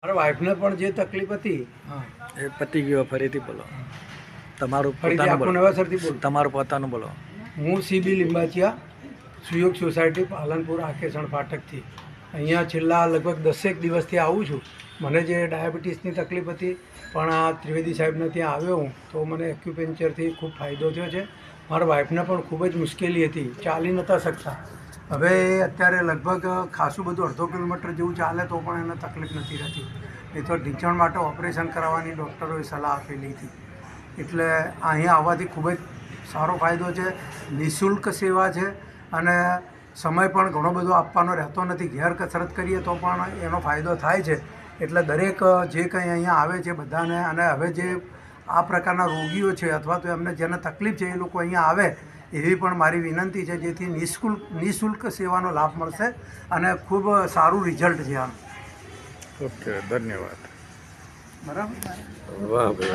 મારા વાઈફને પણ જે તકલીફ હતી એ પતી ગયો. ફરીથી બોલો. તમારું ફરીથી પોતાનું આખું બોલો. નવેસરથી બોલ. તમારું પોતાનું બોલો. હું સીબી લિંબાચિયા, સુયોગ સોસાયટી, પાલનપુર, આકેસણ ફાટકથી અહીંયા છેલ્લા લગભગ 10 દિવસથી આવું છું. મને જે ડાયાબિટીસની તકલીફ હતી, પણ આ ત્રિવેદી સાહેબને ત્યાં આવ્યો હું તો મને એક્યુપંક્ચરથી ખૂબ ફાયદો થયો છે. મારા વાઈફને પણ ખૂબ જ મુશ્કેલી હતી, ચાલી નહોતા શકતા. હવે અત્યારે લગભગ ખાસું બધું 1.5 કિલોમીટર જેવું ચાલે તો પણ એને તકલીફ નથી રહેતી. એ તો ઢીંચણ માટે ઓપરેશન કરાવવાની ડૉક્ટરોએ સલાહ આપેલી હતી. એટલે અહીંયા આવવાથી ખૂબ જ સારો ફાયદો છે. નિઃશુલ્ક સેવા છે અને સમય પણ ઘણો બધો આપવાનો રહેતો નથી. ઘેર કસરત કરીએ તો પણ એનો ફાયદો થાય છે. એટલે દરેક જે કંઈ અહીંયા આવે છે બધાને, અને હવે જે આ પ્રકારના રોગીઓ છે અથવા તો એમને જેને તકલીફ છે એ લોકો અહીંયા આવે એવી પણ મારી વિનંતી છે, જેથી નિઃશુલ્ક સેવાનો લાભ મળશે અને ખૂબ સારું રિઝલ્ટ છે આનું. ઓકે, ધન્યવાદ. બરાબર. વાહ ભાઈ.